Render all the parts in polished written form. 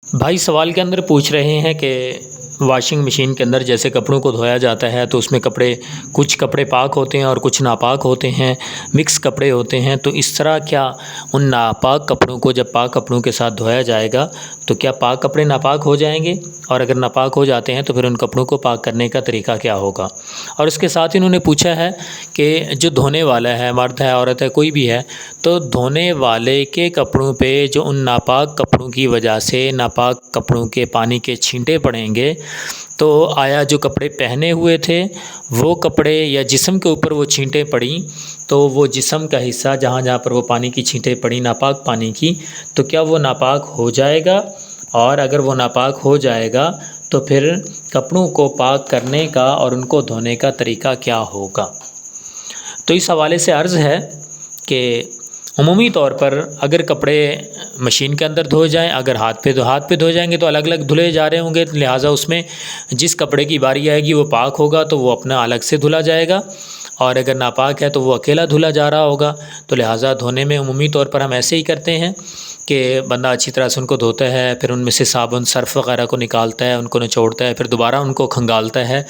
भाई सवाल के अंदर पूछ रहे हैं कि वॉशिंग मशीन के अंदर जैसे कपड़ों को धोया जाता है तो उसमें कुछ कपड़े पाक होते हैं और कुछ नापाक होते हैं, मिक्स कपड़े होते हैं। तो इस तरह क्या उन नापाक कपड़ों को जब पाक कपड़ों के साथ धोया जाएगा तो क्या पाक कपड़े नापाक हो जाएंगे, और अगर नापाक हो जाते हैं तो फिर उन कपड़ों को पाक करने का तरीका क्या होगा। और इसके साथ ही उन्होंने पूछा है कि जो धोने वाला है, मर्द है औरत है कोई भी है, तो धोने वाले के कपड़ों पे जो उन नापाक कपड़ों की वजह से नापाक कपड़ों के पानी के छींटे पड़ेंगे, तो आया जो कपड़े पहने हुए थे वो कपड़े या जिस्म के ऊपर वो छींटे पड़ी, तो वो जिस्म का हिस्सा जहाँ जहाँ पर वो पानी की छींटे पड़ी नापाक पानी की, तो क्या वो नापाक हो जाएगा। और अगर वो नापाक हो जाएगा तो फिर कपड़ों को पाक करने का और उनको धोने का तरीका क्या होगा। तो इस हवाले से अर्ज़ है कि उमूमी तौर पर अगर कपड़े मशीन के अंदर धोए जाएं, अगर हाथ पे धोए जाएंगे तो अलग अलग धुले जा रहे होंगे, लिहाजा उसमें जिस कपड़े की बारी आएगी वो पाक होगा तो वो अपना अलग से धुला जाएगा, और अगर नापाक है तो वो अकेला धुला जा रहा होगा। तो लिहाजा धोने में उमूमी तौर पर हम ऐसे ही करते हैं कि बंदा अच्छी तरह से उनको धोता है, फिर उनमें से साबुन सर्फ़ वगैरह को निकालता है, उनको निचोड़ता है, फिर दोबारा उनको खंगालता है।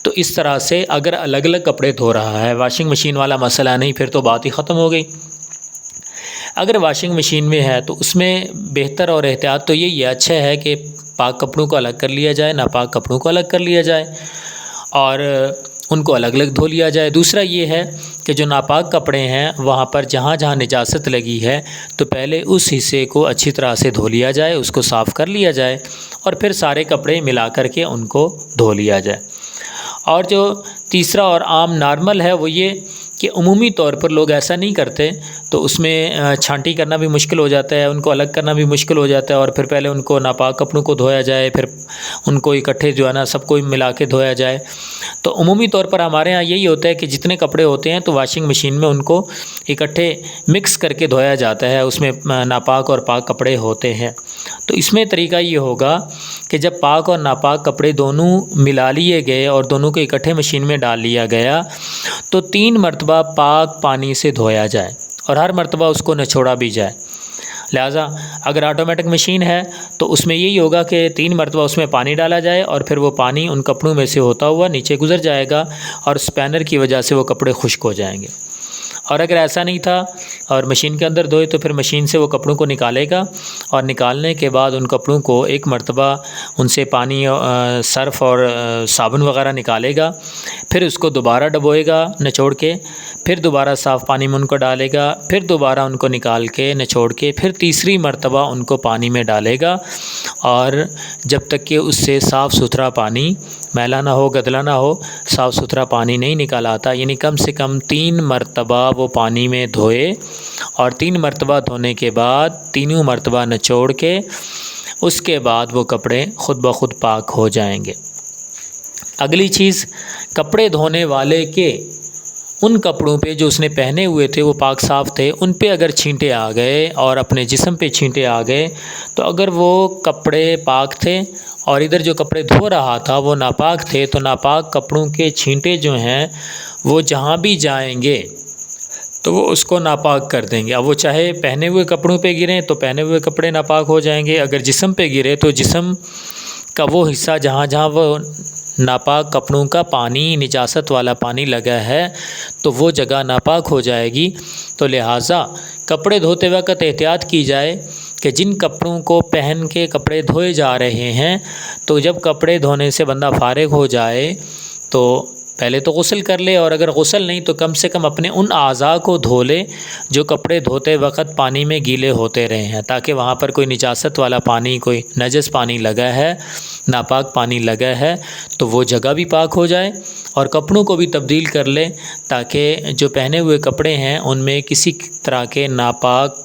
तो इस तरह से अगर अलग अलग कपड़े धो रहा है, वॉशिंग मशीन वाला मसला नहीं, फिर तो बात ही ख़त्म हो गई। अगर वॉशिंग मशीन में है तो उसमें बेहतर और एहतियात तो यही है, अच्छा है कि पाक कपड़ों को अलग कर लिया जाए, नापाक कपड़ों को अलग कर लिया जाए और उनको अलग अलग धो लिया जाए। दूसरा ये है कि जो नापाक कपड़े हैं वहाँ पर जहाँ जहाँ निजासत लगी है तो पहले उस हिस्से को अच्छी तरह से धो लिया जाए, उसको साफ़ कर लिया जाए और फिर सारे कपड़े मिला कर के उनको धो लिया जाए। और जो तीसरा और आम नॉर्मल है वो ये कि उमूमी तौर पर लोग ऐसा नहीं करते, तो उसमें छांटी करना भी मुश्किल हो जाता है, उनको अलग करना भी मुश्किल हो जाता है, और फिर पहले उनको नापाक कपड़ों को धोया जाए, फिर उनको इकट्ठे जो है ना सबको मिला के धोया जाए। तो उमूमी तौर पर हमारे यहाँ यही होता है कि जितने कपड़े होते हैं तो वॉशिंग मशीन में उनको इकट्ठे मिक्स करके धोया जाता है, उसमें नापाक और पाक कपड़े होते हैं। तो इसमें तरीका ये होगा कि जब पाक और नापाक कपड़े दोनों मिला लिए गए और दोनों को इकट्ठे मशीन में डाल लिया गया तो 3 मरतबा पाक पानी से धोया जाए और हर मरतबा उसको निचोड़ा भी जाए। लिहाजा अगर ऑटोमेटिक मशीन है तो उसमें यही होगा कि 3 मरतबा उसमें पानी डाला जाए और फिर वो पानी उन कपड़ों में से होता हुआ नीचे गुज़र जाएगा और स्पैनर की वजह से वो कपड़े खुश्क हो जाएंगे। और अगर ऐसा नहीं था और मशीन के अंदर धोए तो फिर मशीन से वो कपड़ों को निकालेगा और निकालने के बाद उन कपड़ों को एक मरतबा उनसे पानी सर्फ़ और साबुन वगैरह निकालेगा, फिर उसको दोबारा डबोएगा निचोड़ के, फिर दोबारा साफ़ पानी में उनको डालेगा, फिर दोबारा उनको निकाल के निचोड़ के फिर तीसरी मरतबा उनको पानी में डालेगा, और जब तक कि उससे साफ़ सुथरा पानी मैला ना हो, गदला ना हो, साफ़ सुथरा पानी नहीं निकाल आता। यानी कम से कम 3 मरतबा वो पानी में धोए और 3 मरतबा धोने के बाद तीनों मरतबा निचोड़ के उसके बाद वो कपड़े ख़ुद ब खुद पाक हो जाएंगे। अगली चीज़, कपड़े धोने वाले के उन कपड़ों पे जो उसने पहने हुए थे वो पाक साफ़ थे, उन पे अगर छींटे आ गए और अपने जिस्म पे छींटे आ गए तो अगर वो कपड़े पाक थे और इधर जो कपड़े धो रहा था वो नापाक थे तो नापाक कपड़ों के छींटे जो हैं वो जहाँ भी जाएंगे तो वो उसको नापाक कर देंगे। अब वो चाहे पहने हुए कपड़ों पे गिरें तो पहने हुए कपड़े नापाक हो जाएंगे, अगर जिस्म पे गिरे तो जिस्म का वो हिस्सा जहाँ जहाँ वो नापाक कपड़ों का पानी, निजासत वाला पानी लगा है तो वो जगह नापाक हो जाएगी। तो लिहाजा कपड़े धोते वक्त एहतियात की जाए कि जिन कपड़ों को पहन के कपड़े धोए जा रहे हैं तो जब कपड़े धोने से बंदा फारिग हो जाए तो पहले तो गुस्ल कर ले, और अगर गुस्ल नहीं तो कम से कम अपने उन आज़ा को धो ले जो कपड़े धोते वक्त पानी में गीले होते रहे हैं, ताकि वहाँ पर कोई निजासत वाला पानी, कोई नजस पानी लगा है, नापाक पानी लगा है तो वो जगह भी पाक हो जाए। और कपड़ों को भी तब्दील कर ले ताकि जो पहने हुए कपड़े हैं उनमें किसी तरह के नापाक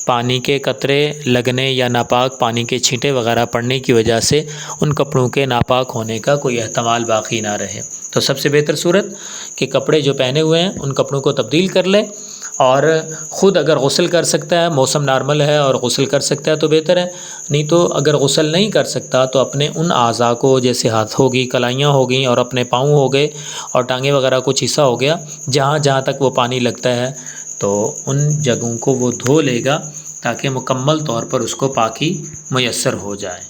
पानी के कतरे लगने या नापाक पानी के छींटे वगैरह पड़ने की वजह से उन कपड़ों के नापाक होने का कोई एहतमाल बाकी ना रहे। तो सबसे बेहतर सूरत कि कपड़े जो पहने हुए हैं उन कपड़ों को तब्दील कर ले, और ख़ुद अगर गुस्ल कर सकता है, मौसम नॉर्मल है और गुस्ल कर सकता है तो बेहतर है, नहीं तो अगर गुस्ल नहीं कर सकता तो अपने उन आज़ा को, जैसे हाथ होगी, कलाइयाँ हो गई और अपने पाँव हो गए और टांगे वगैरह कुछ हिस्सा हो गया, जहाँ जहाँ तक वो पानी लगता है तो उन जगहों को वो धो लेगा تاکہ مکمل طور پر اس کو پاکی میسر ہو جائے۔